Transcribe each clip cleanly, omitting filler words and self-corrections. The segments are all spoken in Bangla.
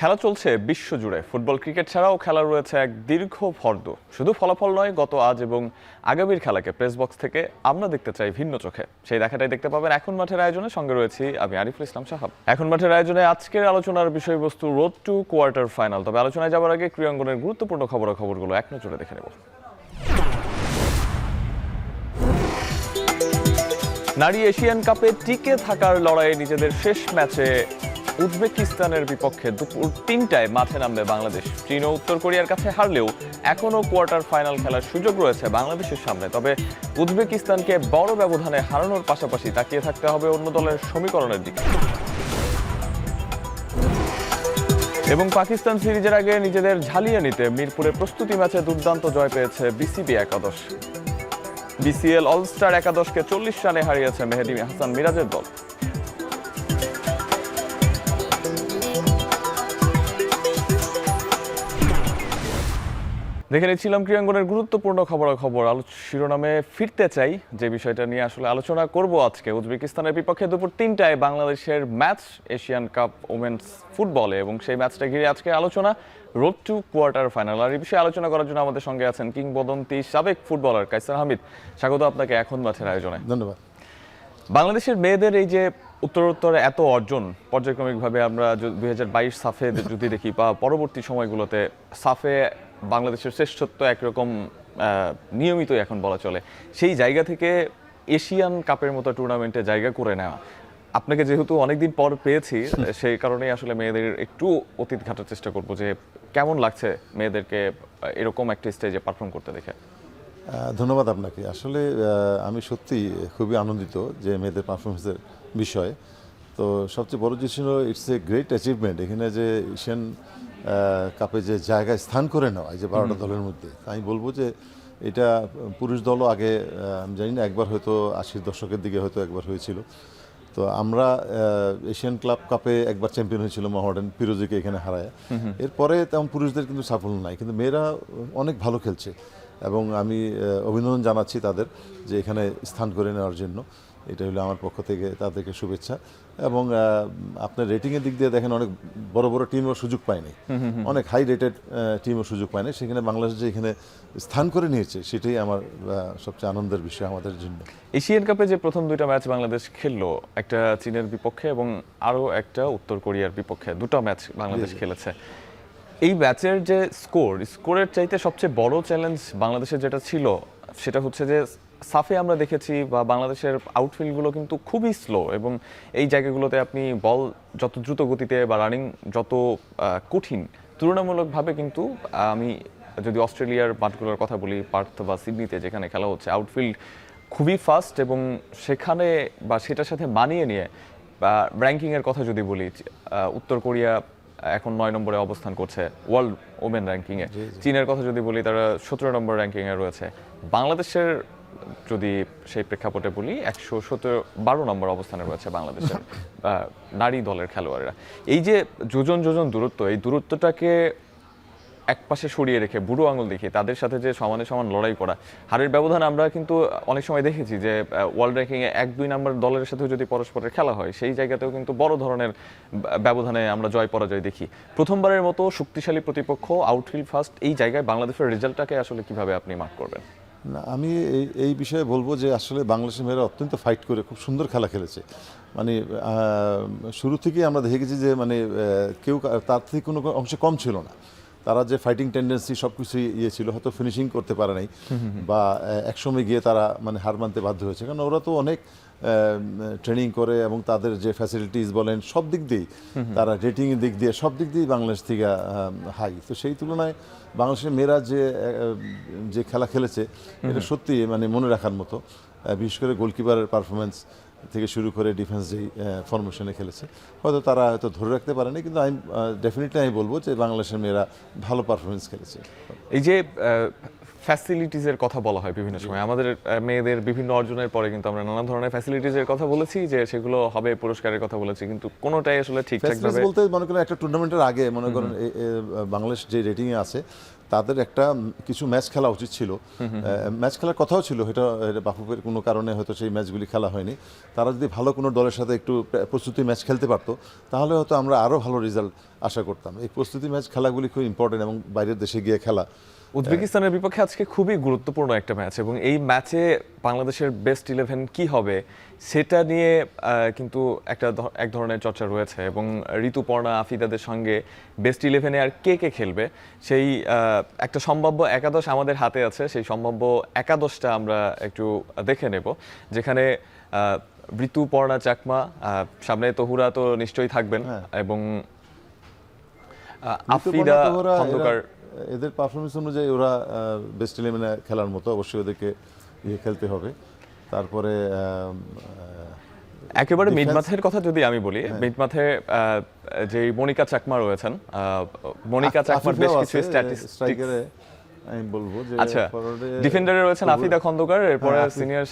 খেলা চলছে বিশ্বজুড়ে। ফুটবল ক্রিকেট ছাড়াও খেলা রয়েছে এক দীর্ঘ ফর্দ। শুধু ফলাফল নয়, গত আজ এবং আগামীর খেলাকে প্রেস বক্স থেকে আমরা দেখতে চাই ভিন্ন চোখে। সেই দেখাটাই দেখতে পাবেন এখন মাঠের আয়োজনে। সঙ্গে রয়েছি আমি আরিফুল ইসলাম সাহাব। এখন মাঠের আয়োজনে আজকের আলোচনার বিষয়বস্তু রোড টু কোয়ার্টার ফাইনাল। তবে আলোচনায় যাওয়ার আগে ক্রীড়াঙ্গনের গুরুত্বপূর্ণ খবরাখবরগুলো এক নজরে দেখে নেব। নারী এশিয়ান কাপে টিকে থাকার লড়াইয়ে নিজেদের শেষ ম্যাচে উজবেকিস্তানের বিপক্ষে দুপুর ৩টায় মাঠে নামবে বাংলাদেশ। চীন ও উত্তর কোরিয়ার কাছে হারলেও এখনও কোয়ার্টার ফাইনাল খেলার সুযোগ রয়েছে বাংলাদেশের সামনে। তবে উজবেকিস্তানকে বড় ব্যবধানে হারানোর পাশাপাশি তাকিয়ে থাকতে হবে অন্য দলের সমীকরণের দিকে। এবং পাকিস্তান সিরিজের আগে নিজেদের ঝালিয়ে নিতে মিরপুরে প্রস্তুতি ম্যাচে দুর্দান্ত জয় পেয়েছে বিসিবি একাদশ। বিসিএল অলস্টার একাদশকে ৪০ রানে হারিয়েছে মেহেদী হাসান মিরাজের দল। দেখে নিচ্ছিলাম ক্রীড়াঙ্গনের গুরুত্বপূর্ণ খবরাখবর। শিরোনামে ফিরতে চাই, যে বিষয়টা নিয়ে আসলে আলোচনা করব আজকে। উজবেকিস্তানের বিপক্ষে দুপুর ৩টায় বাংলাদেশের ম্যাচ এশিয়ান কাপ ওমেন্স ফুটবলে, এবং সেই ম্যাচটা ঘিরে আজকে আলোচনা রোড টু কোয়ার্টার ফাইনাল। আর এই বিষয়ে আলোচনা করার জন্য আমাদের সঙ্গে আছেন কিংবদন্তি সাবেক ফুটবলার কায়সার হামিদ। স্বাগত আপনাকে এখন মাঠের আয়োজনে। ধন্যবাদ। বাংলাদেশের মেয়েদের এই যে উত্তরোত্তর এত অর্জন, পর্যায়ক্রমিকভাবে আমরা 2022 সাফে যদি দেখি বা পরবর্তী সময়গুলোতে সাফে বাংলাদেশের শ্রেষ্ঠত্ব একরকম নিয়মিতই এখন বলা চলে, সেই জায়গা থেকে এশিয়ান কাপের মতো টুর্নামেন্টে জায়গা করে নেওয়া, আপনাকে যেহেতু অনেকদিন পর পেয়েছি সেই কারণেই আসলে মেয়েদের একটু অতীত ঘাটার চেষ্টা করব যে কেমন লাগছে মেয়েদেরকে এরকম একটা স্টেজে পারফর্ম করতে দেখে। ধন্যবাদ আপনাকে। আসলে আমি সত্যি খুবই আনন্দিত যে মেয়েদের পারফরমেন্সের বিষয়ে। তো সবচেয়ে বড় যে ছিল, ইটস এ গ্রেট অ্যাচিভমেন্ট এখানে যে এশিয়ান কাপে যে জায়গায় স্থান করে নেওয়া, এই যে 12টা দলের মধ্যে। আমি বলবো যে এটা পুরুষ দলও আগে আমি জানি না, একবার হয়তো 80-র দশকের দিকে হয়তো একবার হয়েছিল। তো আমরা এশিয়ান ক্লাব কাপে একবার চ্যাম্পিয়ন হয়েছিল মোহামেডান পিরোজিকে এখানে হারায়। এরপরে তেমন পুরুষদের কিন্তু সাফল্য নাই, কিন্তু মেয়েরা অনেক ভালো খেলছে এবং আমি অভিনন্দন জানাচ্ছি তাদের যে এখানে স্থান করে নেওয়ার জন্য। এটা হলো আমার পক্ষ থেকে তাদেরকে শুভেচ্ছা। এবং আপনার রেটিংয়ের দিক দিয়ে দেখেন, অনেক বড় বড় টিমও সুযোগ পায়নি, অনেক হাই রেটেড টিমও সুযোগ পায়নি। সেখানে বাংলাদেশ যে এখানে স্থান করে নিয়েছে, সেটাই আমার সবচেয়ে আনন্দের বিষয় আমাদের জন্য। এশিয়ান কাপে যে প্রথম দুইটা ম্যাচ বাংলাদেশ খেললো, একটা চীনের বিপক্ষে এবং আরও একটা উত্তর কোরিয়ার বিপক্ষে, দুটো ম্যাচ বাংলাদেশ খেলেছে। এই ম্যাচের যে স্কোরের চাইতে সবচেয়ে বড় চ্যালেঞ্জ বাংলাদেশের যেটা ছিল, সেটা হচ্ছে যে সাফে আমরা দেখেছি বা বাংলাদেশের আউটফিল্ডগুলো কিন্তু খুবই স্লো, এবং এই জায়গাগুলোতে আপনি বল যত দ্রুত গতিতে বা রানিং যত কঠিন, তুলনামূলকভাবে কিন্তু আমি যদি অস্ট্রেলিয়ার মাঠগুলোর কথা বলি, পার্থ বা সিডনিতে যেখানে খেলা হচ্ছে, আউটফিল্ড খুবই ফাস্ট, এবং সেখানে বা সেটার সাথে মানিয়ে নিয়ে বা র্যাঙ্কিংয়ের কথা যদি বলি, উত্তর কোরিয়া এখন 9 নম্বরে অবস্থান করছে ওয়ার্ল্ড ওমেন র্যাঙ্কিংয়ে। চীনের কথা যদি বলি, তারা 17 নম্বর র্যাঙ্কিংয়ে রয়েছে। বাংলাদেশের যদি সেই প্রেক্ষাপটে বলি, 112 নম্বর অবস্থানে রয়েছে বাংলাদেশের নারী দলের খেলোয়াড়েরা। এই যে যোজন যোজন দূরত্ব, এই দূরত্বটাকে একপাশে সরিয়ে রেখে বুড়ো আঙুল দেখিয়ে তাদের সাথে যে সমানে সমান লড়াই করা, হারের ব্যবধান আমরা কিন্তু অনেক সময় দেখেছি যে ওয়ার্ল্ড র্যাঙ্কিংয়ে 1-2 নম্বর দলের সাথেও যদি পরস্পরের খেলা হয়, সেই জায়গাতেও কিন্তু বড় ধরনের ব্যবধানে আমরা জয় পরাজয় দেখি। প্রথমবারের মতো শক্তিশালী প্রতিপক্ষ, আউটফিল্ড ফাস্ট, এই জায়গায় বাংলাদেশের রেজাল্টটাকে আসলে কিভাবে আপনি মার্ক করবেন? না, আমি এই বিষয়ে বলবো যে আসলে বাংলাদেশের মেয়েরা অত্যন্ত ফাইট করে খুব সুন্দর খেলা খেলেছে। মানে শুরু থেকেই আমরা দেখে গেছি যে মানে কেউ তার থেকে কোনো অংশে কম ছিল না। তারা যে ফাইটিং টেন্ডেন্সি সব কিছুই ছিল, হয়তো ফিনিশিং করতে পারে নাই বা একসময় গিয়ে তারা মানে হার মানতে বাধ্য হয়েছে, কারণ ওরা তো অনেক ট্রেনিং করে এবং তাদের যে ফ্যাসিলিটিস বলেন সব দিক দিয়েই, তারা রেটিংয়ের দিক দিয়ে সব দিক দিয়েই বাংলাদেশ থেকে হাই। তো সেই তুলনায় বাংলাদেশের মেয়েরা যে খেলা খেলেছে, এটা সত্যি মানে মনে রাখার মতো। বিশেষ করে গোলকিপারের পারফরমেন্স থেকে শুরু করে ডিফেন্স যেই ফরমেশনে খেলেছে, হয়তো তারা হয়তো ধরে রাখতে পারেনি, কিন্তু আমি ডেফিনেটলি বলবো যে বাংলাদেশের মেয়েরা ভালো পারফরমেন্স খেলেছে। এই যে ফ্যাসিলিটিজের কথা বলা হয় বিভিন্ন সময়। আমাদের মেয়েদের বিভিন্ন অর্জনের পরে কিন্তু আমরা নানা ধরনের ফ্যাসিলিটিজের কথা বলেছি, যে সেগুলো হবে, পুরস্কারের কথা বলেছি, কিন্তু কোনোটাই আসলে ঠিকঠাকভাবে ফ্যাসিলিটিস বলতে মনে করেন একটা টুর্নামেন্টের আগে মনে করেন বাংলাদেশ যে রেটিংয়ে আছে তাদের একটা কিছু ম্যাচ খেলা উচিত ছিল, ম্যাচ খেলার কথাও ছিল, এটা বাফুফের কোনো কারণে হয়তো সেই ম্যাচগুলি খেলা হয়নি। তারা যদি ভালো কোনো দলের সাথে একটু প্রস্তুতি ম্যাচ খেলতে পারতো তাহলে হয়তো আমরা আরও ভালো রেজাল্ট আশা করতাম। এই প্রস্তুতি ম্যাচ খেলাগুলি খুব ইম্পর্টেন্ট এবং বাইরের দেশে গিয়ে খেলা। উজবেকিস্তানের বিপক্ষে আজকে খুবই গুরুত্বপূর্ণ একটা ম্যাচ, এবং এই ম্যাচে বাংলাদেশের বেস্ট 11 কি হবে সেটা নিয়ে কিন্তু এক ধরনের চর্চা রয়েছে, এবং ঋতুপর্ণা আফিদাদের সঙ্গে বেস্ট 11-এ আর কে কে খেলবে সেই একটা সম্ভাব্য একাদশ আমাদের হাতে আছে। সেই সম্ভাব্য একাদশটা আমরা একটু দেখে নেব, যেখানে ঋতুপর্ণা চাকমা, সামনে তহুরা তো নিশ্চয়ই থাকবেন, এবং আফিদা খন্দকার। এদের পারফরমেন্স অনুযায়ী ওরা বেস্ট 11-এ খেলার মতো, অবশ্যই ওদেরকে খেলতে হবে। তারপরে একেবারে মিডমাথের কথা যদি আমি বলি, মিডমাথে যে মনিকা চাকমা রয়েছেন, মনিকা চাকমার বেশ কিছু স্ট্যাটিস্টিক্স আমি বলবো যে আচ্ছা, ডিফেন্ডারে রয়েছেন আফিদা খন্দকার, এরপরে সিনিয়র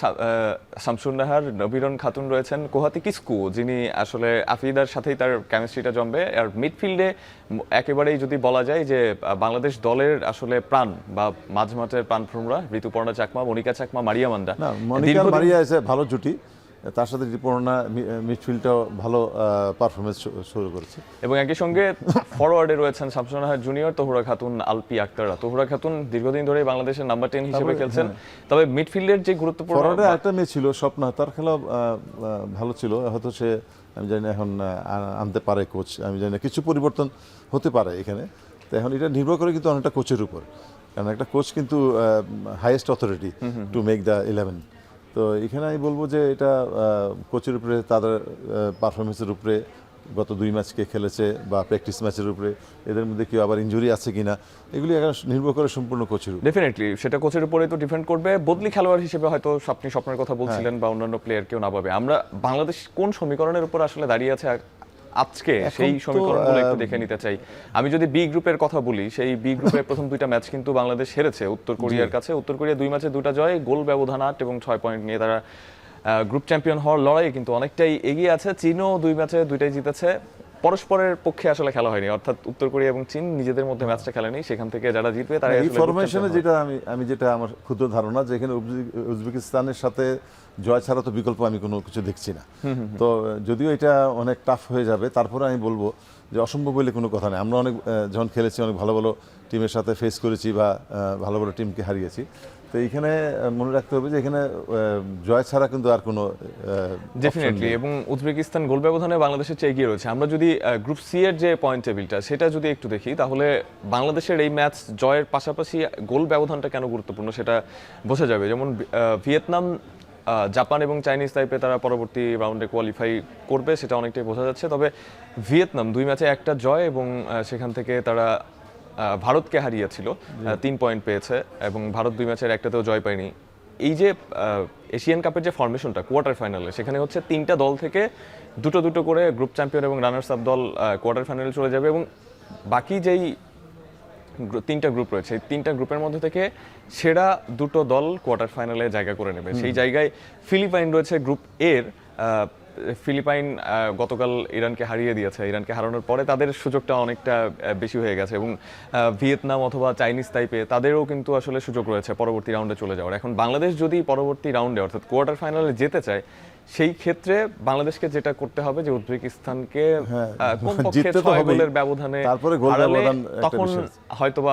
শামসুন নাহার, নবীরন খাতুন রয়েছেন, কোহাতি কিসকু, যিনি আসলে আফিদার সাথেই তার কেমিস্ট্রিটা জমবে। আর মিডফিল্ডে একেবারেই যদি বলা যায় যে বাংলাদেশ দলের আসলে প্রাণ বা মাঝমাঠের প্রাণ ভ্রমরা ঋতুপর্ণা চাকমা, মনিকা চাকমা, মারিয়া মান্ডা। মনিকা মারিয়া এসে ভালো জুটি, তার সাথে ঋতুপর্ণা মিডফিল্ডটাও ভালো পারফরমেন্স শুরু করেছে। এবং একই সঙ্গে ফরওয়ার্ডে রয়েছেন শামসুন নাহার জুনিয়র, তহুরা খাতুন, আলপি আক্তারা। তহুরা খাতুন দীর্ঘদিন ধরে বাংলাদেশের নাম্বার 10 হিসেবে খেলছেন। তবে মিডফিল্ডের যে গুরুত্বপূর্ণ ফরওয়ার্ডে একটা মেয়ে ছিল স্বপ্না, তার খেলা ভালো ছিল, হয়তো সে আমি জানি না এখন আনতে পারে কোচ, আমি জানি না, কিছু পরিবর্তন হতে পারে এখানে। তো এখন এটা নির্ভর করে কিন্তু অনেকটা কোচের উপর, কারণ একটা কোচ কিন্তু highest authority to make the 11। তো এখানে আমি বলবো যে এটা কোচের উপরে, তাদের পারফরমেন্সের উপরে, গত 2 ম্যাচ কে খেলেছে বা প্র্যাকটিস ম্যাচের উপরে, এদের মধ্যে কেউ আবার ইনজুরি আছে কিনা, এগুলি এখন নির্ভর করে সম্পূর্ণ কোচের উপর। ডেফিনেটলি সেটা কোচের উপরে তো ডিপেন্ড করবে। বদলি খেলোয়াড় হিসেবে হয়তো আপনি স্বপ্নের কথা বলছিলেন, বা অন্যান্য প্লেয়ার কেউ না পাবে। আমরা বাংলাদেশ কোন সমীকরণের উপর আসলে দাঁড়িয়ে আছে আজকে, সেই সমীকরণগুলো একটু দেখে নিতে চাই। আমি যদি বি গ্রুপের কথা বলি, সেই বি গ্রুপের প্রথম 2টা ম্যাচ কিন্তু বাংলাদেশ হেরেছে উত্তর কোরিয়ার কাছে। উত্তর কোরিয়া 2 ম্যাচে 2টা জয়, গোল ব্যবধান 8 এবং 6 পয়েন্ট নিয়ে তারা গ্রুপ চ্যাম্পিয়ন হওয়ার লড়াইয়ে কিন্তু অনেকটাই এগিয়ে আছে। চীনও 2 ম্যাচে 2টাই জিতেছে। পরস্পরের পক্ষে আসলে খেলা হয়নি, অর্থাৎ উত্তর কোরিয়া এবং চীন নিজেদের মধ্যে ম্যাচটা খেলেনি। সেখান থেকে যারা জিতবে তারা এই ফরমেশনে যেটা আমি যেটা আমার ক্ষুদ্র ধারণা, যে এখানে উজবেকিস্তানের সাথে জয় ছাড়া তো বিকল্প আমি কোনো কিছু দেখছি না। তো যদিও এটা অনেক টাফ হয়ে যাবে, তারপরে আমি বলবো যে অসম্ভব বলে কোনো কথা নেই। আমরা অনেক যখন খেলেছি অনেক ভালো ভালো টিমের সাথে ফেস করেছি বা ভালো ভালো টিমকে হারিয়েছি। তো এইখানে মনে রাখতে হবে যে এখানে জয় ছাড়া কিন্তু আর কোনো ডেফিনেটলি, এবং উজবেকিস্তান গোল ব্যবধানে বাংলাদেশের চেয়ে এগিয়ে রয়েছে। আমরা যদি গ্রুপ সি এর যে পয়েন্ট টেবিলটা সেটা যদি একটু দেখি, তাহলে বাংলাদেশের এই ম্যাচ জয়ের পাশাপাশি গোল ব্যবধানটা কেন গুরুত্বপূর্ণ সেটা বোঝা যাবে। যেমন ভিয়েতনাম, জাপান এবং চাইনিজ তাইপে তারা পরবর্তী রাউন্ডে কোয়ালিফাই করবে, সেটা অনেকটাই বোঝা যাচ্ছে। তবে ভিয়েতনাম 2 ম্যাচে 1টা জয়, এবং সেখান থেকে তারা ভারতকে হারিয়েছিল, 3 পয়েন্ট পেয়েছে, এবং ভারত 2 ম্যাচের 1টাতেও জয় পায়নি। এই যে এশিয়ান কাপের যে ফরমেশনটা কোয়ার্টার ফাইনালে, সেখানে হচ্ছে 3টা দল থেকে দুটো করে গ্রুপ চ্যাম্পিয়ন এবং রানার্স আপ দল কোয়ার্টার ফাইনালে চলে যাবে, এবং বাকি যেই 3টা গ্রুপ রয়েছে, এই 3টা গ্রুপের মধ্যে থেকে সেরা 2টো দল কোয়ার্টার ফাইনালে জায়গা করে নেবে। সেই জায়গায় ফিলিপাইন রয়েছে গ্রুপ এর। ফিলিপাইন গতকাল ইরানকে হারিয়ে দিয়েছে। ইরানকে হারানোর পরে তাদের সুযোগটা অনেকটা বেশি হয়ে গেছে, এবং ভিয়েতনাম অথবা চাইনিজ তাইপে তাদেরও কিন্তু আসলে সুযোগ রয়েছে পরবর্তী রাউন্ডে চলে যাওয়ার। এখন বাংলাদেশ যদি পরবর্তী রাউন্ডে অর্থাৎ কোয়ার্টার ফাইনালে যেতে চায়, সেই ক্ষেত্রে বাংলাদেশকে যেটা করতে হবে যে উজবেকিস্তানকে কমপক্ষে 6 গোলের ব্যবধানে হারালে তখন হয়তোবা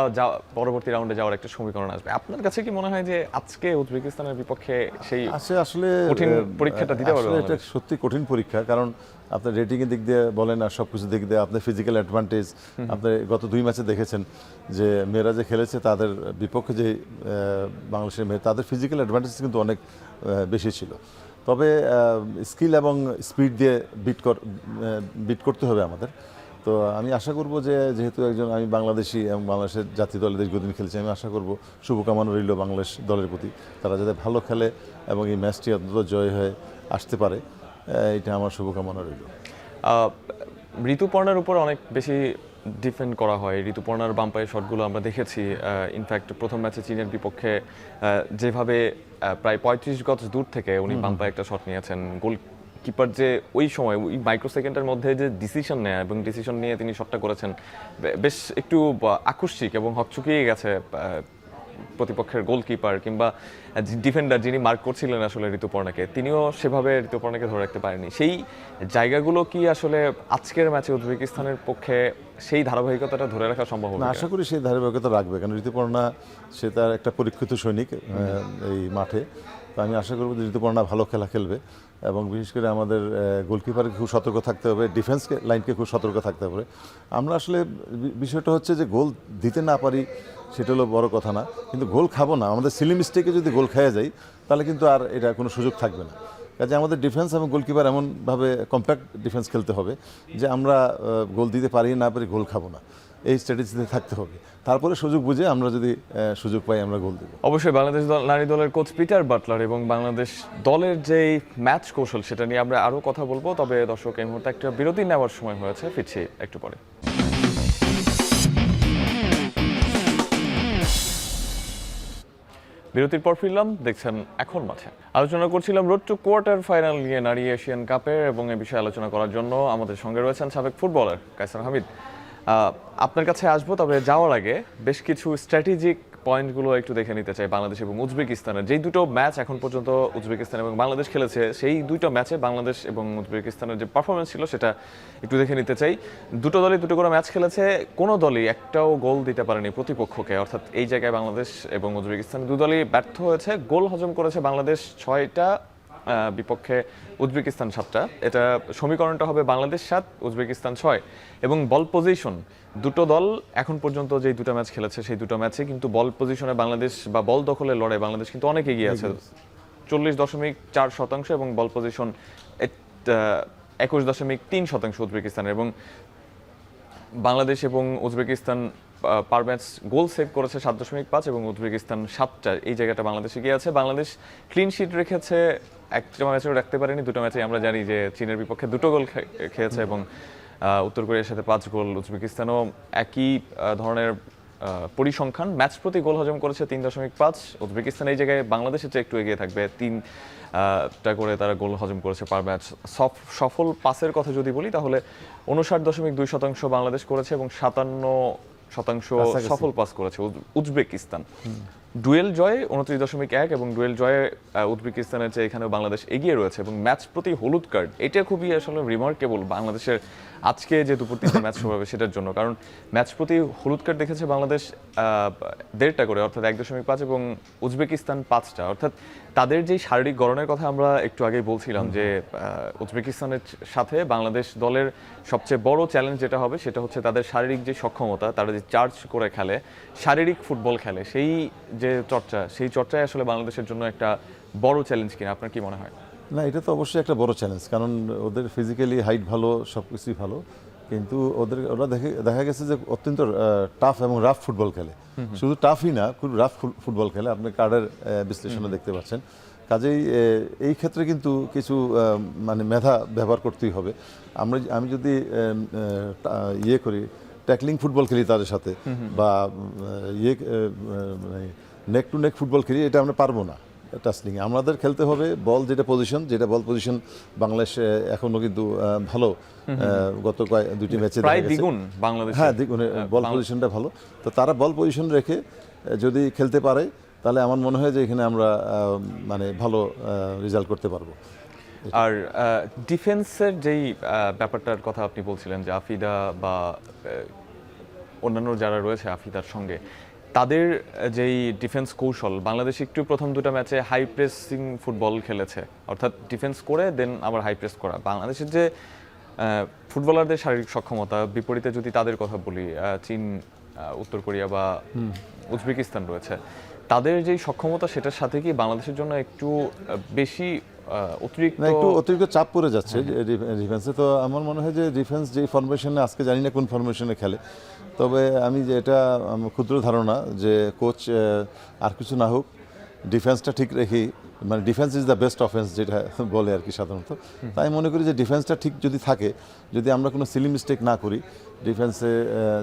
পরবর্তী রাউন্ডে যাওয়ার একটা সমীকরণ আসবে। আপনার কাছে কি মনে হয় যে আজকে উজবেকিস্তানের বিপক্ষে সেই আসলে কঠিন পরীক্ষাটা দিতে পারবে? এটা সত্যি কঠিন পরীক্ষা, কারণ আপনার রেটিং এর দিক দিয়ে বলেন আর সব কিছু দিক দিয়ে আপনার ফিজিক্যাল অ্যাডভান্টেজ, আপনি গত 2 ম্যাচে দেখেছেন যে মেয়েরা যে খেলেছে তাদের বিপক্ষে যে বাংলাদেশের মেয়ে, তাদের ফিজিক্যাল অ্যাডভান্টেজ কিন্তু অনেক বেশি ছিল। তবে স্কিল এবং স্পিড দিয়ে বিট করতে হবে আমাদের। তো আমি আশা করব যে যেহেতু আমি বাংলাদেশি এবং বাংলাদেশের জাতীয় দলে দীর্ঘদিন খেলেছি, আমি আশা করব, শুভকামনা রইল বাংলাদেশ দলের প্রতি, তারা যাতে ভালো খেলে এবং এই ম্যাচটি অন্তত জয় হয়ে আসতে পারে, এটা আমার শুভকামনা রইল। ঋতুপর্ণার উপর অনেক বেশি ডিফেন্ড করা হয়, ঋতুপর্ণার বাম পায়ের শটগুলো আমরা দেখেছি। ইনফ্যাক্ট প্রথম ম্যাচে চীনের বিপক্ষে যেভাবে প্রায় 35 গজ দূর থেকে উনি বাম পায়ে একটা শট নিয়েছেন, গোলকিপার যে ওই সময় ওই মাইক্রো সেকেন্ডের মধ্যে যে ডিসিশন নেয় এবং ডিসিশন নিয়ে তিনি শটটা করেছেন, বেশ একটু আকস্মিক এবং হকচকিয়ে গেছে প্রতিপক্ষের গোলকিপার কিংবা ডিফেন্ডার যিনি মার্ক করছিলেন আসলে ঋতুপর্ণাকে, তিনিও সেভাবে ঋতুপর্ণাকে ধরে রাখতে পারেননি। সেই জায়গাগুলো কি আসলে আজকের ম্যাচে উজবেকিস্তানের পক্ষে সেই ধারাবাহিকতাটা ধরে রাখা সম্ভব হবে? না, আশা করি সেই ধারাবাহিকতা রাখবে, কারণ ঋতুপর্ণা সে তার একটা পরীক্ষিত সৈনিক এই মাঠে। তো আমি আশা করব যে ঋতুপর্ণা ভালো খেলা খেলবে এবং বিশেষ করে আমাদের গোলকিপারকে খুব সতর্ক থাকতে হবে, ডিফেন্স লাইনকে খুব সতর্ক থাকতে হবে। আমরা আসলে বিষয়টা হচ্ছে যে গোল দিতে না পারি সেটা হলো বড় কথা না, কিন্তু গোল খাবো না। আমাদের সিলি মিস্টেকে যদি গোল খেয়ে যাই তাহলে কিন্তু আর এটা কোনো সুযোগ থাকবে না। কাজে আমাদের ডিফেন্স এবং গোলকিপার এমনভাবে কম্প্যাক্ট ডিফেন্স খেলতে হবে যে আমরা গোল দিতে পারি না পারি গোল খাবো না, এই স্ট্র্যাটেজিতে থাকতে হবে। তারপরে সুযোগ বুঝে আমরা যদি সুযোগ পাই আমরা গোল দেব। অবশ্যই বাংলাদেশ নারী দলের কোচ পিটার বাটলার এবং বাংলাদেশ দলের যেই ম্যাচ কৌশল সেটা নিয়ে আমরা আরও কথা বলবো। তবে দর্শক, এই মুহূর্তে একটা বিরতি নেওয়ার সময় হয়েছে, ফিরছি একটু পরে। বিরতির পর ফিরলাম, দেখছেন এখন মাঠে। আলোচনা করছিলাম রোড টু কোয়ার্টার ফাইনাল নিয়ে নারী এশিয়ান কাপের, এবং এ বিষয়ে আলোচনা করার জন্য আমাদের সঙ্গে রয়েছেন সাবেক ফুটবলার কায়সার হামিদ। আপনার কাছে আসবো, তবে যাওয়ার আগে বেশ কিছু স্ট্র্যাটেজিক পয়েন্টগুলো একটু দেখে নিতে চাই বাংলাদেশ এবং উজবেকিস্তানের। যেই দুটো ম্যাচ এখন পর্যন্ত উজবেকিস্তান এবং বাংলাদেশ খেলেছে, সেই দুটো ম্যাচে বাংলাদেশ এবং উজবেকিস্তানের যে পারফরমেন্স ছিল সেটা একটু দেখে নিতে চাই। দুটো দলই দুটো করে ম্যাচ খেলেছে, কোনো দলই একটাও গোল দিতে পারেনি প্রতিপক্ষকে। অর্থাৎ এই জায়গায় বাংলাদেশ এবং উজবেকিস্তান দু দলই ব্যর্থ হয়েছে। গোল হজম করেছে বাংলাদেশ 6টা, বিপক্ষে উজবেকিস্তান 7টা। এটা সমীকরণটা হবে বাংলাদেশ 7 উজবেকিস্তান 6। এবং বল পজিশন, দুটো দল এখন পর্যন্ত যে দুটো ম্যাচ খেলেছে সেই দুটো ম্যাচে কিন্তু বল পজিশনে বাংলাদেশ বা বল দখলের লড়াই বাংলাদেশ কিন্তু অনেক এগিয়ে আছে, 40.4% এবং বল পজিশন 21.3% উজবেকিস্তানের। এবং বাংলাদেশ এবং উজবেকিস্তান পার ম্যাচ গোল সেভ করেছে 7.5 এবং উজবেকিস্তান 7টা। এই জায়গাটা বাংলাদেশ এগিয়ে আছে। বাংলাদেশ ক্লিন শিট রেখেছে, একটা ম্যাচেও রাখতে পারেনি। দুটো ম্যাচে আমরা জানি যে চীনের বিপক্ষে 2টো গোল খেয়েছে এবং উত্তর কোরিয়ার সাথে 5 গোল। উজবেকিস্তানও একই ধরনের পরিসংখ্যান, ম্যাচ প্রতি গোল হজম করেছে 3.5। উজবেকিস্তান এই জায়গায় বাংলাদেশের চেয়ে একটু এগিয়ে থাকবে, 3টা করে তারা গোল হজম করেছে পার ম্যাচ। সফল পাসের কথা যদি বলি তাহলে 59.2% বাংলাদেশ করেছে এবং 57% সফল পাস করেছে উজবেকিস্তান। ডুয়েল জয়ে 29.1 এবং ডুয়েল জয়ে উজবেকিস্তানের চেয়ে এখানেও বাংলাদেশ এগিয়ে রয়েছে। এবং ম্যাচ প্রতি হলুদ কার্ড, এটা খুবই আসলে রিমার্কেবল বাংলাদেশের আজকে যে দুপুর 3টে ম্যাচ শুরু হবে সেটার জন্য। কারণ ম্যাচ প্রতি হলুদ কার্ড দেখেছে বাংলাদেশ 1.5টা করে, অর্থাৎ 1.5, এবং উজবেকিস্তান 5টা। অর্থাৎ তাদের যেই শারীরিক গড়নের কথা আমরা একটু আগেই বলছিলাম যে উজবেকিস্তানের সাথে বাংলাদেশ দলের সবচেয়ে বড় চ্যালেঞ্জ যেটা হবে সেটা হচ্ছে তাদের শারীরিক যে সক্ষমতা, তারা যে চার্জ করে খেলে, শারীরিক ফুটবল খেলে, সেই যে চর্চা, সেই চর্চায় আসলে বাংলাদেশের জন্য একটা বড় চ্যালেঞ্জ কিনা আপনার কি মনে হয়? না, এটা তো অবশ্যই একটা বড় চ্যালেঞ্জ, কারণ ওদের ফিজিক্যালি হাইট ভালো, সব কিছুই ভালো, কিন্তু ওরা দেখা গেছে যে অত্যন্ত টাফ এবং রাফ ফুটবল খেলে। শুধু টাফই না, খুব রাফ ফুটবল খেলে, আপনি কার্ডের বিশ্লেষণে দেখতে পাচ্ছেন। কাজেই এই ক্ষেত্রে কিন্তু কিছু মানে মেধা ব্যবহার করতেই হবে। আমি যদি ইয়ে করি, ট্যাকলিং ফুটবল খেলি তাদের সাথে, বা নেক টু নেক ফুটবল খেলি, এটা আমরা পারবো না। টাচলিং আমাদের খেলতে হবে বল যেটা বল পজিশন বাংলাদেশ এখনো কিন্তু ভালো, গত দুটি ম্যাচে প্রায় দ্বিগুণ বাংলাদেশ, হ্যাঁ দ্বিগুণে বল পজিশনটা ভালো। তো তারা বল পজিশন রেখে যদি খেলতে পারে তাহলে আমার মনে হয় যে এখানে আমরা মানে ভালো রেজাল্ট করতে পারবো। আর ডিফেন্সের যেই ব্যাপারটার কথা আপনি বলছিলেন যে আফিদা বা অন্যান্য যারা রয়েছে আফিদার সঙ্গে, তাদের যেই ডিফেন্স কৌশল, বাংলাদেশ একটু প্রথম দুটো ম্যাচে হাই প্রেসিং ফুটবল খেলেছে, অর্থাৎ ডিফেন্স করে দেন আবার হাই প্রেস করা। বাংলাদেশের যে ফুটবলারদের শারীরিক সক্ষমতা, বিপরীতে যদি তাদের কথা বলি, চীন, উত্তর কোরিয়া বা উজবেকিস্তান রয়েছে, তাদের যেই সক্ষমতা সেটার সাথে কি বাংলাদেশের জন্য একটু বেশি অতিরিক্ত চাপ পড়ে যাচ্ছে ডিফেন্সে। তো আমার মনে হয় যে ডিফেন্স যেই ফরমেশনে, আজকে জানি না কোন ফরমেশনে খেলে, তবে আমি যে এটা ক্ষুদ্র ধারণা যে কোচ আর কিছু না হোক ডিফেন্সটা ঠিক রেখেই মানে defence is the best offence যেটা বলে আর কি সাধারণত। তাই মনে করি যে ডিফেন্সটা ঠিক যদি থাকে, যদি আমরা কোনো সিলি মিস্টেক না করি, ডিফেন্সে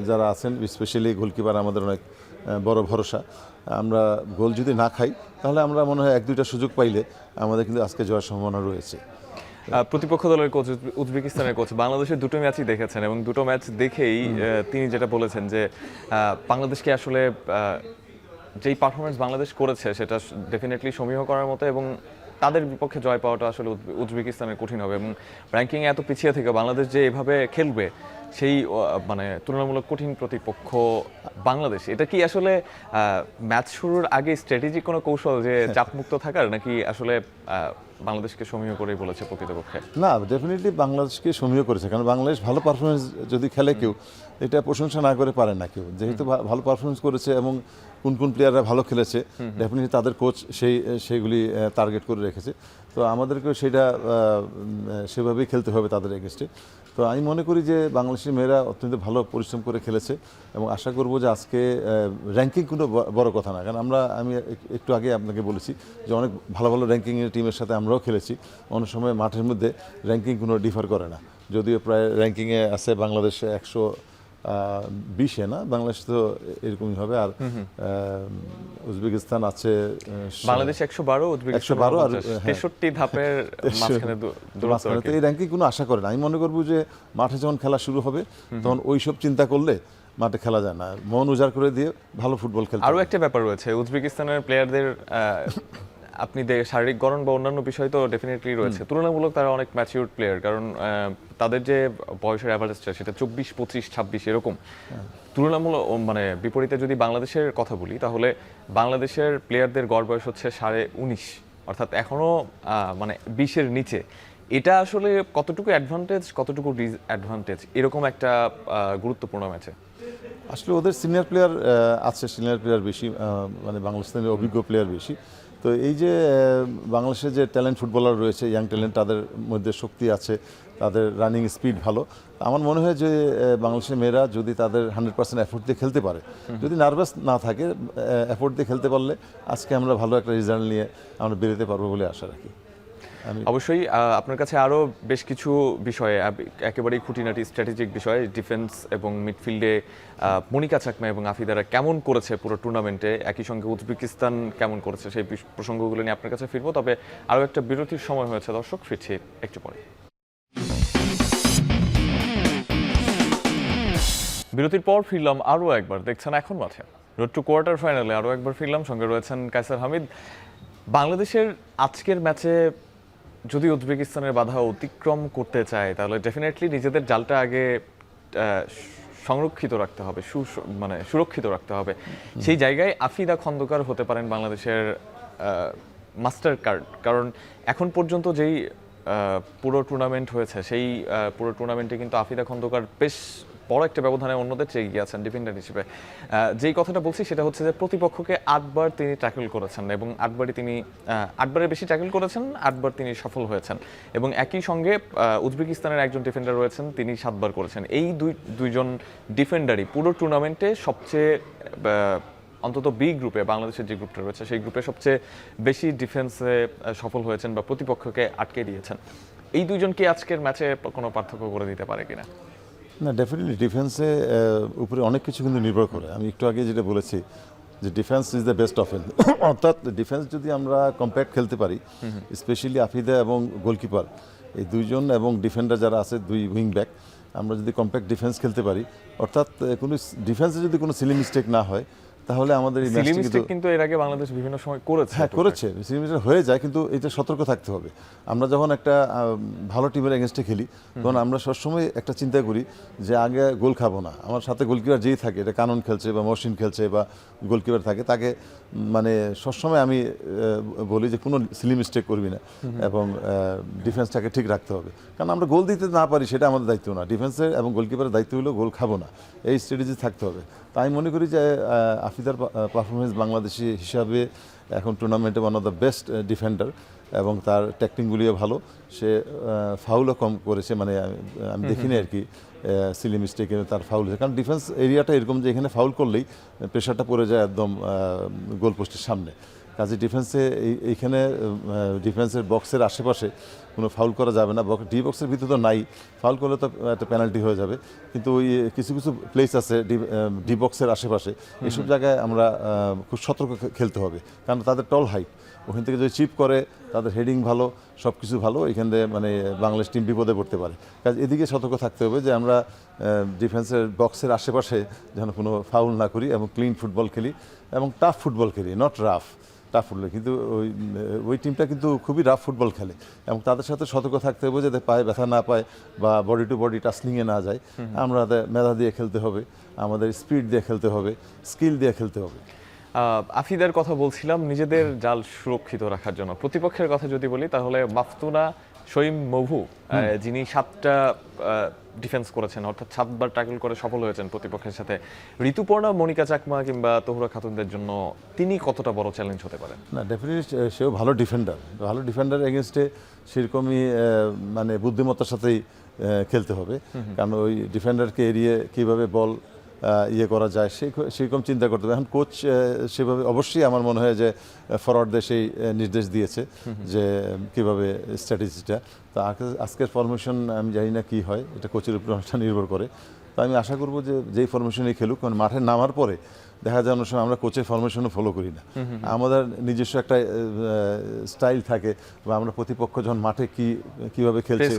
যারা আছেন স্পেশালি গোলকিপার আমাদের অনেক বড় ভরসা, আমরা গোল যদি না খাই তাহলে আমরা মনে হয় 1-2টা সুযোগ পাইলে আমাদের কিন্তু আজকে জয়ের সম্ভাবনা রয়েছে। প্রতিপক্ষ দলের কোচ উজবেকিস্তানের কোচ বাংলাদেশের দুটো ম্যাচই দেখেছেন এবং দুটো ম্যাচ দেখেই তিনি যেটা বলেছেন যে বাংলাদেশকে আসলে যেই পারফরমেন্স বাংলাদেশ করেছে সেটা ডেফিনেটলি সমীহ করার মতো এবং তাদের বিপক্ষে জয় পাওয়াটা আসলে উজবেকিস্তানের কঠিন হবে এবং র্যাঙ্কিংয়ে এত পিছিয়ে থেকে বাংলাদেশ যে এভাবে খেলবে সেই মানে তুলনামূলক কঠিন প্রতিপক্ষ বাংলাদেশ, এটা কি আসলে ম্যাচ শুরুর আগে স্ট্র্যাটেজিক কোনো কৌশল যে চাপমুক্ত থাকার, নাকি আসলে বাংলাদেশকে সমীহ করেই বলেছে প্রকৃতপক্ষে? না, ডেফিনেটলি বাংলাদেশকে সমীহ করেছে, কারণ বাংলাদেশ ভালো পারফরমেন্স যদি খেলে কেউ এটা প্রশংসা না করে পারে না কেউ, যেহেতু ভালো পারফরমেন্স করেছে এবং কোন কোন প্লেয়াররা ভালো খেলেছে ডেফিনেটলি তাদের কোচ সেইগুলি টার্গেট করে রেখেছে। তো আমাদেরকেও সেটা সেভাবেই খেলতে হবে তাদের এগেনস্টে। তো আমি মনে করি যে বাংলাদেশের মেয়েরা অত্যন্ত ভালো পরিশ্রম করে খেলেছে এবং আশা করব যে আজকে র্যাঙ্কিং কোনো বড় কথা না, কারণ আমি একটু আগে আপনাকে বলেছি যে অনেক ভালো ভালো র্যাঙ্কিংয়ের টিমের সাথে আমরাও খেলেছি, অনেক সময় মাঠের মধ্যে র্যাঙ্কিং কোনো ডিফার করে না, যদিও প্রায় র্যাঙ্কিংয়ে আছে বাংলাদেশে 120-এ না, বাংলাদেশ তো এরকমই হবে, আর উজবেকিস্তান আছে বাংলাদেশ 112, উজবেকিস্তান 112 আর 63 ধাপের মাঝখানে দূরত্ব। তো এই র্যাঙ্কিং কোনো আশা করে না। আমি মনে করবো যে মাঠে যখন খেলা শুরু হবে তখন ওই সব চিন্তা করলে মাঠে খেলা যায় না, মন উজাড় করে দিয়ে ভালো ফুটবল খেলতে। আরও একটা ব্যাপার রয়েছে, উজবেকিস্তানের প্লেয়ারদের আপনি শারীরিক গড়ন বা অন্যান্য বিষয় তো ডেফিনেটলি রয়েছে, তুলনামূলক তারা অনেক ম্যাচিউরড প্লেয়ার, কারণ তাদের যে বয়সের অ্যাভারেজটা সেটা 24, 25, 26 এরকম। তুলনামূলক মানে বিপরীতে যদি বাংলাদেশের কথা বলি তাহলে বাংলাদেশের প্লেয়ারদের গড় বয়স হচ্ছে 19.5, অর্থাৎ এখনও মানে 20-এর নিচে। এটা আসলে কতটুকু অ্যাডভান্টেজ কতটুকু ডিসঅ্যাডভান্টেজ এরকম একটা গুরুত্বপূর্ণ ম্যাচে? আসলে ওদের সিনিয়র প্লেয়ার আছে, সিনিয়র প্লেয়ার বেশি, মানে বাংলাদেশের অভিজ্ঞ প্লেয়ার বেশি। তো এই যে বাংলাদেশের যে ট্যালেন্ট ফুটবলার রয়েছে, ইয়াং ট্যালেন্ট, তাদের মধ্যে শক্তি আছে, তাদের রানিং স্পিড ভালো। আমার মনে হয় যে বাংলাদেশের মেয়েরা যদি তাদের 100% এফোর্ট দিয়ে খেলতে পারে, যদি নার্ভাস না থাকে, এফোর্ট দিয়ে খেলতে পারলে আজকে আমরা ভালো একটা রেজাল্ট নিয়ে আমরা বেরোতে পারবো বলে আশা রাখি। অবশ্যই আপনার কাছে আরও বেশ কিছু বিষয়ে একেবারেই খুঁটিনাটি স্ট্র্যাটেজিক বিষয়, ডিফেন্স এবং মিডফিল্ডে মনিকা চাকমা এবং আফিদারা কেমন করেছে পুরো টুর্নামেন্টে, একই সঙ্গে উজবেকিস্তান কেমন করেছে, সেই প্রসঙ্গগুলো নিয়ে আপনার কাছে ফিরবো। তবে আরও একটা বিরতির সময় হয়েছে দর্শক, ফিরছি একটু পরে। বিরতির পর ফিরলাম আরও একবার, দেখছেন এখন মাঠে রোড টু কোয়ার্টার ফাইনালে আরও একবার ফিরলাম, সঙ্গে রয়েছেন কায়সার হামিদ। বাংলাদেশের আজকের ম্যাচে যদি উজবেকিস্তানের বাধা অতিক্রম করতে চায় তাহলে ডেফিনেটলি নিজেদের জালটা আগে সংরক্ষিত রাখতে হবে, মানে সুরক্ষিত রাখতে হবে। সেই জায়গায় আফিদা খন্দকার হতে পারেন বাংলাদেশের মাস্টার কার্ড, কারণ এখন পর্যন্ত যেই পুরো টুর্নামেন্ট হয়েছে সেই পুরো টুর্নামেন্টে কিন্তু আফিদা খন্দকার বেশ বড় একটা ব্যবধানে অন্যদের চেয়ে এগিয়ে আছেন ডিফেন্ডার হিসেবে। যেই কথাটা বলছি সেটা হচ্ছে যে প্রতিপক্ষকে 8বার তিনি ট্যাকল করেছেন এবং 8বারের বেশি ট্যাকল করেছেন, 8বার তিনি সফল হয়েছেন এবং একই সঙ্গে উজবেকিস্তানের একজন ডিফেন্ডার রয়েছেন, তিনি 7বার করেছেন। এই দুইজন ডিফেন্ডারই পুরো টুর্নামেন্টে সবচেয়ে অন্তত বি গ্রুপে, বাংলাদেশের যে গ্রুপটা রয়েছে সেই গ্রুপে সবচেয়ে বেশি ডিফেন্সে সফল হয়েছেন বা প্রতিপক্ষকে আটকে দিয়েছেন। এই দুইজন কি আজকের ম্যাচে কোনো পার্থক্য করে দিতে পারে কিনা? না, ডেফিনেটলি ডিফেন্সে উপরে অনেক কিছু কিন্তু নির্ভর করে। আমি একটু আগে যেটা বলেছি যে defence is the best offence, অর্থাৎ ডিফেন্স যদি আমরা কম্প্যাক্ট খেলতে পারি, স্পেশালি আফিদা এবং গোলকিপার এই দুইজন এবং ডিফেন্ডার যারা আছে, দুই উইং ব্যাক, আমরা যদি কম্প্যাক্ট ডিফেন্স খেলতে পারি, অর্থাৎ কোনো ডিফেন্সে যদি কোনো সিলি মিস্টেক না হয় তাহলে আমাদের এই ম্যাচটি কিন্তু এর আগে বাংলাদেশ বিভিন্ন সময় করেছে। হ্যাঁ, করেছে, সিলি মিস্টেক হয়ে যায়, কিন্তু এটা সতর্ক থাকতে হবে। আমরা যখন একটা ভালো টিমের এগেনস্টে খেলি তখন আমরা সবসময় একটা চিন্তা করি যে আগে গোল খাবো না। আমার সাথে গোলকিপার যেই থাকে, এটা কানন খেলছে বা মহসিন খেলছে বা গোলকিপার থাকে, তাকে মানে সবসময় আমি বলি যে কোনো সিলি মিস্টেক করবি না এবং ডিফেন্সটাকে ঠিক রাখতে হবে, কারণ আমরা গোল দিতে না পারি সেটা আমাদের দায়িত্ব না। ডিফেন্সের এবং গোলকিপারের দায়িত্ব হলো গোল খাবো না, এই স্ট্র্যাটেজি থাকতে হবে। তাই মনে করি যে আফিদার পারফরমেন্স বাংলাদেশি হিসাবে এখন টুর্নামেন্টে one of the best defender এবং তার ট্যাকলিংগুলিও ভালো, সে ফাউলও কম করেছে, মানে আমি দেখিনি আর কি সিলি মিস্টেকে তার ফাউল হয়েছে, কারণ ডিফেন্স এরিয়াটা এরকম যে এখানে ফাউল করলেই প্রেশারটা পড়ে যায় একদম গোল পোস্টের সামনে। কাজে ডিফেন্সে এইখানে ডিফেন্সের বক্সের আশেপাশে কোনো ফাউল করা যাবে না। ডি বক্সের ভিতরে তো নাই, ফাউল করলে তো একটা পেনাল্টি হয়ে যাবে। কিন্তু ওই কিছু কিছু প্লেস আছে ডি বক্সের আশেপাশে, এইসব জায়গায় আমরা খুব সতর্ক খেলতে হবে, কারণ তাদের টল হাইট, ওখান থেকে যদি চিপ করে তাদের হেডিং ভালো, সব কিছু ভালো, এখান থেকে মানে বাংলাদেশ টিম বিপদে পড়তে পারে। কাজ এদিকে সতর্ক থাকতে হবে যে আমরা ডিফেন্সের বক্সের আশেপাশে যেন কোনো ফাউল না করি এবং ক্লিন ফুটবল খেলি এবং টাফ ফুটবল খেলি, নট রাফ, টাফ ফুটবল। কিন্তু ওই টিমটা কিন্তু খুবই রাফ ফুটবল খেলে এবং তাদের সাথে সতর্ক থাকতে হবে যাতে পায়ে ব্যথা না পায় বা বডি টু বডি টাচলিংয়ে না যায়। আমরা মেধা দিয়ে খেলতে হবে, আমাদের স্পিড দিয়ে খেলতে হবে, স্কিল দিয়ে খেলতে হবে। আফিদের কথা বলছিলাম নিজেদের জাল সুরক্ষিত রাখার জন্য। প্রতিপক্ষের কথা যদি বলি তাহলে মাফতুনা শৈম মভু, যিনি 7টা ডিফেন্স করেছেন, অর্থাৎ 7বার ট্যাকল করে সফল হয়েছেন প্রতিপক্ষের সাথে। ঋতুপর্ণা, মনিকা চাকমা কিংবা তহুরা খাতুনদের জন্য তিনি কতটা বড় চ্যালেঞ্জ হতে পারেন? না, ডেফিনেটলি সেও ভালো ডিফেন্ডার এগেনস্টে সেরকমই মানে বুদ্ধিমত্তার সাথেই খেলতে হবে, কারণ ওই ডিফেন্ডারকে এড়িয়ে কীভাবে বল ইয়ে করা যায় সেরকম চিন্তা করতে হবে। এখন কোচ সেভাবে অবশ্যই আমার মনে হয় যে ফরওয়ার্ডদের সেই নির্দেশ দিয়েছে যে কীভাবে স্ট্র্যাটেজিটা। তো আজকের ফরমেশন আমি জানি না কী হয়, এটা কোচের উপর অনেকটা নির্ভর করে। তো আমি আশা করবো যে যেই ফরমেশনেই খেলুক, কারণ মাঠে নামার পরে দেখা যায় অনেক সময় আমরা কোচের ফরমেশনও ফলো করি না, আমাদের নিজস্ব একটা স্টাইল থাকে, বা আমরা প্রতিপক্ষ যখন মাঠে কীভাবে খেলছে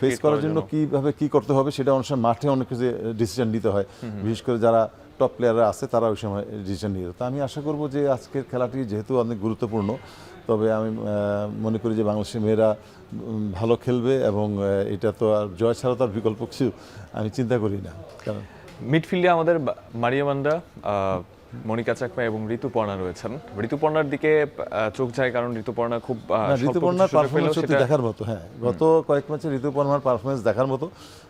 ফেস করার জন্য কীভাবে কী করতে হবে সেটা অনেক সময় মাঠে অনেক কিছু ডিসিশন নিতে হয়, বিশেষ করে যারা টপ প্লেয়াররা আছে তারা ওই সময় ডিসিশন নিয়ে। তো আমি আশা করবো যে আজকের খেলাটি যেহেতু অনেক গুরুত্বপূর্ণ, তবে আমি মনে করি যে বাংলাদেশের মেয়েরা ভালো খেলবে এবং এটা তো আর জয় ছাড়া তার বিকল্প কিছু আমি চিন্তা করি না। কারণ মিডফিল্ডে আমাদের মারিয়ামান্ডা, মনিকা চাকমা এবং ঋতুপর্ণা রয়েছেন। ঋতুপর্ণার দিকে চোখ যায়, কারণ ঋতুপর্ণা খুব ঋতুপর্ণার পারফরমেন্স দেখার মতো। হ্যাঁ, গত কয়েক ম্যাচে ঋতুপর্ণার পারফরমেন্স দেখার মতো।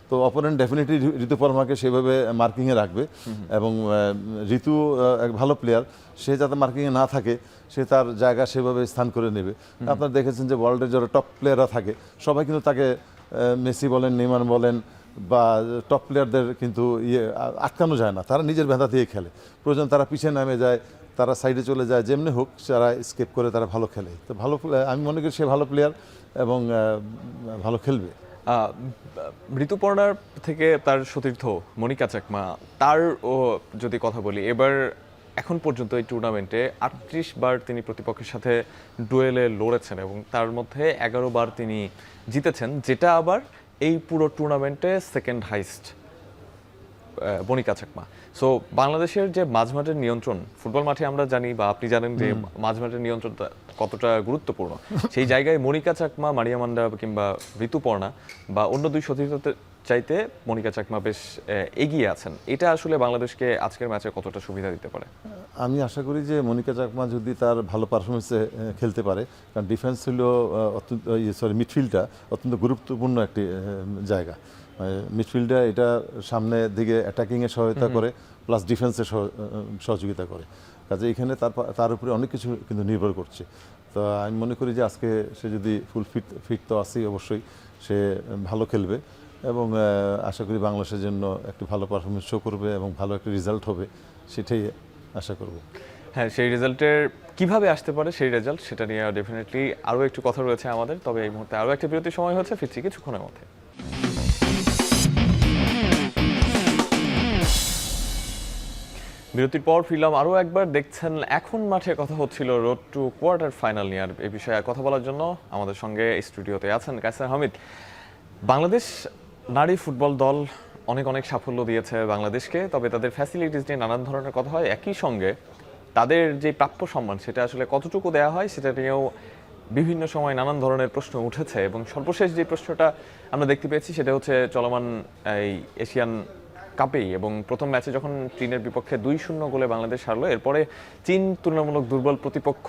তো অপোনেন্ট ডেফিনেটলি ঋতুপর্ণাকে সেভাবে মার্কিংয়ে রাখবে এবং ঋতু এক ভালো প্লেয়ার, সে যাতে মার্কিংয়ে না থাকে, সে তার জায়গা সেভাবে স্থান করে নেবে। আপনারা দেখেছেন যে ওয়ার্ল্ডের যারা টপ প্লেয়াররা থাকে সবাই কিন্তু তাকে, মেসি বলেন, নেইমার বলেন বা টপ প্লেয়ারদের কিন্তু আটকানো যায় না, তারা নিজের ভেদা দিয়ে খেলে। প্রয়োজন তারা পিছিয়ে নামে যায়, তারা সাইডে চলে যায়, যেমনি হোক তারা স্কেপ করে তারা ভালো খেলে। তো ভালো, আমি মনে করি সে ভালো প্লেয়ার এবং ভালো খেলবে। ঋতুপর্ণার থেকে তার সতীর্থ মনিকা চাকমা, তার যদি কথা বলি, এবার এখন পর্যন্ত এই টুর্নামেন্টে 38 বার তিনি প্রতিপক্ষের সাথে ডুয়েলে লড়েছেন এবং তার মধ্যে 11 বার তিনি জিতেছেন, যেটা আবার এই পুরো টুর্নামেন্টে second highest Monika Chakma. So বাংলাদেশের যে মাঝমাঠের নিয়ন্ত্রণ, ফুটবল মাঠে আমরা জানি বা আপনি জানেন যে মাঝমাঠের নিয়ন্ত্রণ কতটা গুরুত্বপূর্ণ, সেই জায়গায় মনিকা চাকমা, মারিয়ামান্ডা কিংবা ঋতুপর্ণা বা অন্য দুই সতীর্থদের চাইতে মনিকা চাকমা বেশ এগিয়ে আছেন। এটা আসলে বাংলাদেশকে আজকের ম্যাচে কতটা সুবিধা দিতে পারে? আমি আশা করি যে মনিকা চাকমা যদি তার ভালো পারফরমেন্সে খেলতে পারে, কারণ ডিফেন্স ছিল মিডফিল্ডটা অত্যন্ত গুরুত্বপূর্ণ একটি জায়গা। মিডফিল্ডে এটা সামনের দিকে অ্যাটাকিংয়ে সহায়তা করে, প্লাস ডিফেন্সে সহযোগিতা করে। কাজে এখানে তার উপরে অনেক কিছু কিন্তু নির্ভর করছে। তো আমি মনে করি যে আজকে সে যদি ফুল ফিট তো আছেই, অবশ্যই সে ভালো খেলবে এবং আশা করি বাংলাদেশের জন্য একটি ভালো পারফরমেন্স শো করবে এবং ভালো একটা রেজাল্ট হবে, সেটাই আশা করব। হ্যাঁ, সেই রেজাল্টের কিভাবে আসতে পারে সেই রেজাল্ট, সেটা নিয়ে ডেফিনেটলি আরও একটু কথা রয়েছে আমাদের। তবে এই মুহূর্তে আরও একটা বিরতির সময় হচ্ছে, ফিরছি কিছুক্ষণের মধ্যে। বিরতির পর ফিরলাম আরও একবার। দেখছেন এখন মাঠে কথা হচ্ছিল রোড টু কোয়ার্টার ফাইনাল নিয়ে। আর এই বিষয়ে কথা বলার জন্য আমাদের সঙ্গে স্টুডিওতে আছেন কায়সার হামিদ। বাংলাদেশ নারী ফুটবল দল অনেক অনেক সাফল্য দিয়েছে বাংলাদেশকে, তবে তাদের ফ্যাসিলিটিস নিয়ে নানান ধরনের কথা হয়। একই সঙ্গে তাদের যে প্রাপ্য সম্মান সেটা আসলে কতটুকু দেওয়া হয় সেটা নিয়েও বিভিন্ন সময় নানান ধরনের প্রশ্ন উঠেছে। এবং সর্বশেষ যে প্রশ্নটা আমরা দেখতে পেয়েছি সেটা হচ্ছে চলমান এই এশিয়ান কাপেই, এবং প্রথম ম্যাচে যখন চীনের বিপক্ষে 2-0 গোলে বাংলাদেশ হারলো, এরপরে চীন তুলনামূলক দুর্বল প্রতিপক্ষ,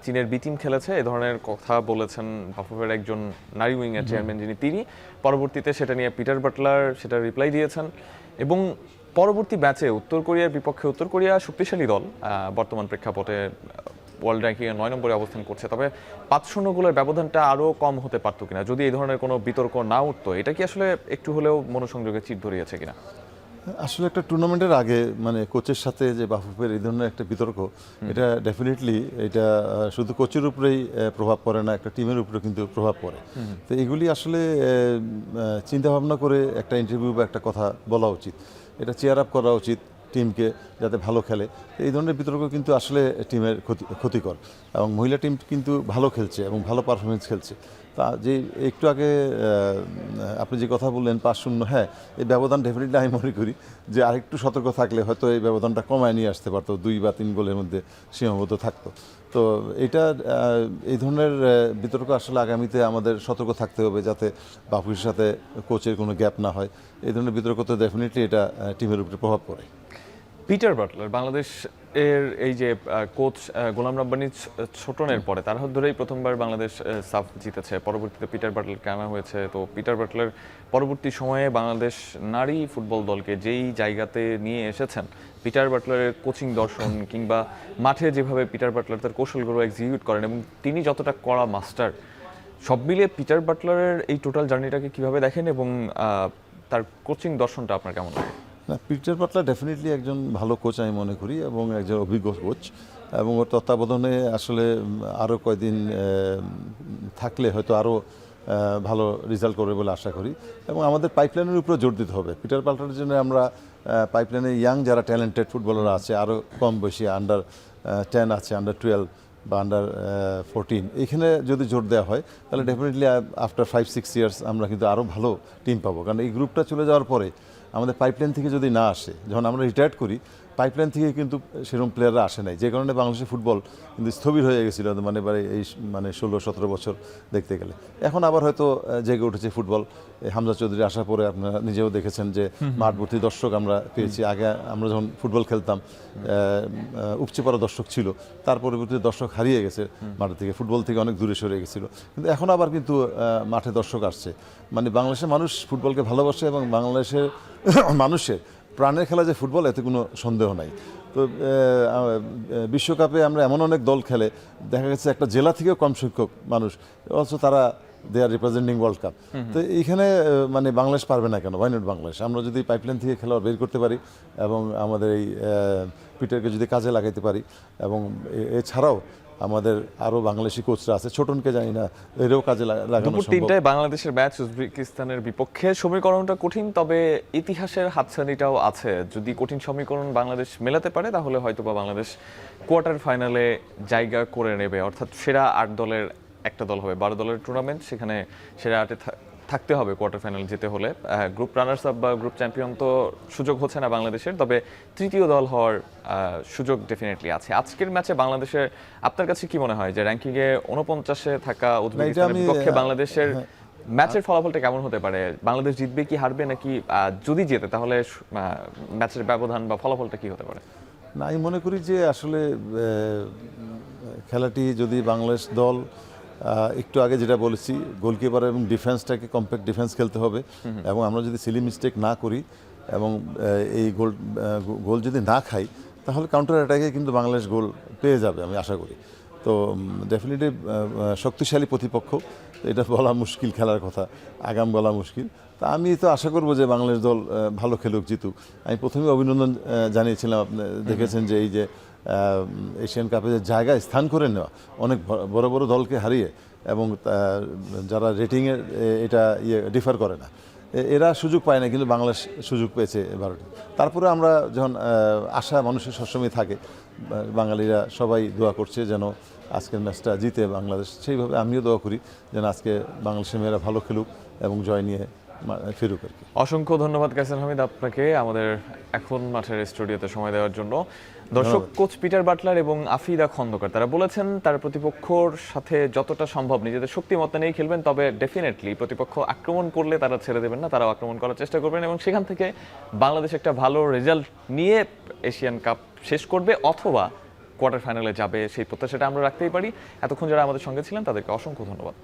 চীনের বি টিম খেলেছে, এ ধরনের কথা বলেছেন বাফুফের একজন নারী উইংয়ের চেয়ারম্যান যিনি, তিনি পরবর্তীতে সেটা নিয়ে পিটার বাটলার সেটা রিপ্লাই দিয়েছেন। এবং পরবর্তী ম্যাচে উত্তর কোরিয়ার বিপক্ষে, উত্তর কোরিয়া শক্তিশালী দল, বর্তমান প্রেক্ষাপটে ওয়ার্ল্ড র্যাঙ্কিংয়ে 9 নম্বরে অবস্থান করছে, তবে 5-0 গোলের ব্যবধানটা আরও কম হতে পারতো কিনা যদি এই ধরনের কোনো বিতর্ক না উঠতো, এটা কি আসলে একটু হলেও মনোসংযোগে চির ধরিয়েছে কিনা? আসলে একটা টুর্নামেন্টের আগে মানে কোচের সাথে যে বাফুফের এই ধরনের একটা বিতর্ক, এটা ডেফিনেটলি এটা শুধু কোচের উপরেই প্রভাব পড়ে না, একটা টিমের উপরে কিন্তু প্রভাব পড়ে। তো এগুলি আসলে চিন্তা ভাবনা করে একটা ইন্টারভিউ বা একটা কথা বলা উচিত, এটা চেয়ার আপ করা উচিত টিমকে যাতে ভালো খেলে। এই ধরনের বিতর্ক কিন্তু আসলে টিমের ক্ষতিকর, এবং মহিলা টিম কিন্তু ভালো খেলছে এবং ভালো পারফরমেন্স খেলছে। তা যে একটু আগে আপনি যে কথা বললেন 5-0, হ্যাঁ এই ব্যবধান ডেফিনেটলি আমি মনে করি যে আরেকটু সতর্ক থাকলে হয়তো এই ব্যবধানটা কমায় নিয়ে আসতে পারতো, 2 বা 3 গোলের মধ্যে সীমাবদ্ধ থাকতো। তো এটা এই ধরনের বিতর্ক আসলে আগামীতে আমাদের সতর্ক থাকতে হবে, যাতে বাফুফের সাথে কোচের কোনো গ্যাপ না হয়। এই ধরনের বিতর্ক তো ডেফিনেটলি এটা টিমের উপরে প্রভাব পড়ে। পিটার বাটলার বাংলাদেশ এর এই যে কোচ গোলাম রব্বানী ছোটনের পরে তার হাত ধরেই প্রথমবার বাংলাদেশ সাফ জিতেছে, পরবর্তীতে পিটার বাটলারকে আনা হয়েছে। তো পিটার বাটলার পরবর্তী সময়ে বাংলাদেশ নারী ফুটবল দলকে যেই জায়গাতে নিয়ে এসেছেন, পিটার বাটলারের কোচিং দর্শন কিংবা মাঠে যেভাবে পিটার বাটলার তার কৌশলগুলো এক্সিকিউট করেন এবং তিনি যতটা কড়া মাস্টার, সব মিলিয়ে পিটার বাটলারের এই টোটাল জার্নিটাকে কিভাবে দেখেন এবং তার কোচিং দর্শনটা আপনার কেমন লাগে? না, পিটার বাটলার ডেফিনেটলি একজন ভালো কোচ আমি মনে করি, এবং একজন অভিজ্ঞ কোচ, এবং ওর তত্ত্বাবধানে আসলে আরও কয়েকদিন থাকলে হয়তো আরও ভালো রেজাল্ট করবে বলে আশা করি। এবং আমাদের পাইপলাইনের উপরে জোর দিতে হবে। পিটার বাটলারের জন্য আমরা পাইপলাইনে ইয়াং যারা ট্যালেন্টেড ফুটবলার আছে, আরও কম বয়সী আন্ডার 10 আছে, আন্ডার 12 বা আন্ডার 14, এইখানে যদি জোর দেওয়া হয় তাহলে ডেফিনেটলি আফটার 5-6 ইয়ার্স আমরা কিন্তু আরও ভালো টিম পাবো। কারণ এই গ্রুপটা চলে যাওয়ার পরে আমাদের পাইপলাইন থেকে যদি না আসে, যখন আমরা রিটায়ার্ড করি পাইপলাইন থেকে কিন্তু সেরকম প্লেয়াররা আসে নাই, যে কারণে বাংলাদেশের ফুটবল কিন্তু স্থবির হয়ে গেছিলো মানে এই 16-17 বছর দেখতে গেলে। এখন আবার হয়তো জেগে উঠেছে ফুটবল। হামজা চৌধুরী আসার পরে আপনারা নিজেও দেখেছেন যে মাঠ ভর্তি দর্শক আমরা পেয়েছি। আগে আমরা যখন ফুটবল খেলতাম উপচে পড়া দর্শক ছিল, তার পরবর্তীতে দর্শক হারিয়ে গেছে মাঠ থেকে, ফুটবল থেকে অনেক দূরে সরে গেছিলো। কিন্তু এখন আবার কিন্তু মাঠে দর্শক আসছে, মানে বাংলাদেশের মানুষ ফুটবলকে ভালোবাসে, এবং বাংলাদেশের মানুষের প্রাণের খেলা যে ফুটবল, এতে কোনো সন্দেহ নাই। তো বিশ্বকাপে আমরা এমন অনেক দল খেলে, দেখা গেছে একটা জেলা থেকেও কম সংখ্যক মানুষ, অথচ তারা they are representing world cup. তো এইখানে মানে বাংলাদেশ পারবে না কেন? Why not Bangladesh? আমরা যদি পাইপলাইন থেকে খেলোয়াড় বের করতে পারি এবং আমাদের এই পিটারকে যদি কাজে লাগাইতে পারি, এবং এছাড়াও আমাদের আরও বাংলাদেশি কোচরা আছে, ছোটনকে জানি না, এরও কাজে লাগানো দুপুর সম্ভব। 3টায় বাংলাদেশের ম্যাচ উজবেকিস্তানের বিপক্ষে। সমীকরণটা কঠিন, তবে ইতিহাসের হাতছানিটাও আছে। যদি কঠিন সমীকরণ বাংলাদেশ মেলাতে পারে তাহলে হয়তোবা বাংলাদেশ কোয়ার্টার ফাইনালে জায়গা করে নেবে, অর্থাৎ সেরা 8 দলের একটা দল হবে। 12 দলের টুর্নামেন্ট, সেখানে সেরা 8-এ থাকতে হবে কোয়ার্টার ফাইনাল যেতে হলে। গ্রুপ রানার্স আপ বা গ্রুপ চ্যাম্পিয়ন তো সুযোগ হচ্ছে না বাংলাদেশের, তবে তৃতীয় দল হওয়ার সুযোগ ডেফিনেটলি আছে। আজকের ম্যাচে বাংলাদেশের আপনার কাছে কি মনে হয় যে র্যাঙ্কিংয়ে 49-এ থাকা উজবেকিস্তানের বিপক্ষে বাংলাদেশের ম্যাচের ফলাফলটা কেমন হতে পারে? বাংলাদেশ জিতবে কি হারবে, নাকি যদি জেতে তাহলে ম্যাচের ব্যবধান বা ফলাফলটা কি হতে পারে? না, আমি মনে করি যে আসলে খেলাটি যদি বাংলাদেশ দল একটু আগে যেটা বলেছি, গোলকিপার এবং ডিফেন্সটাকে কম্প্যাক্ট ডিফেন্স খেলতে হবে, এবং আমরা যদি সিলি মিস্টেক না করি এবং এই গোল যদি না খাই, তাহলে কাউন্টার অ্যাটাকে কিন্তু বাংলাদেশ গোল পেয়ে যাবে আমি আশা করি। তো ডেফিনেটলি শক্তিশালী প্রতিপক্ষ, এটা বলা মুশকিল, খেলার কথা আগাম বলা মুশকিল। তা আমি তো আশা করব যে বাংলাদেশ দল ভালো খেলুক, জিতুক। আমি প্রথমে অভিনন্দন জানিয়েছিলাম, আপনি দেখেছেন যে এই যে এশিয়ান কাপে যে জায়গায় স্থান করে নেওয়া, অনেক বড় বড় দলকে হারিয়ে, এবং যারা রেটিংয়ের এটা ডিফার করে না, এরা সুযোগ পায় না, কিন্তু বাংলাদেশ সুযোগ পেয়েছে এবারটি। তারপরে আমরা যখন আশা মানুষের সবসময় থাকে, বাঙালিরা সবাই দোয়া করছে যেন আজকের ম্যাচটা জিতে বাংলাদেশ, সেইভাবে আমিও দোয়া করি যেন আজকে বাংলাদেশের মেয়েরা ভালো খেলুক এবং জয় নিয়ে ফিরুক আর কি। অসংখ্য ধন্যবাদ কাইসার হামিদ আপনাকে আমাদের এখন মাঠের স্টুডিওতে সময় দেওয়ার জন্য। দর্শক, কোচ পিটার বাটলার এবং আফিদা খন্দকার তারা বলেছেন তার প্রতিপক্ষর সাথে যতটা সম্ভব নিজেদের শক্তিমত্তা নিয়ে খেলবেন, তবে ডেফিনেটলি প্রতিপক্ষ আক্রমণ করলে তারা ছেড়ে দেবেন না, তারাও আক্রমণ করার চেষ্টা করবেন এবং সেখান থেকে বাংলাদেশ একটা ভালো রেজাল্ট নিয়ে এশিয়ান কাপ শেষ করবে অথবা কোয়ার্টার ফাইনালে যাবে, সেই প্রত্যাশাটা আমরা রাখতেই পারি। এতক্ষণ যারা আমাদের সঙ্গে ছিলেন তাদেরকে অসংখ্য ধন্যবাদ।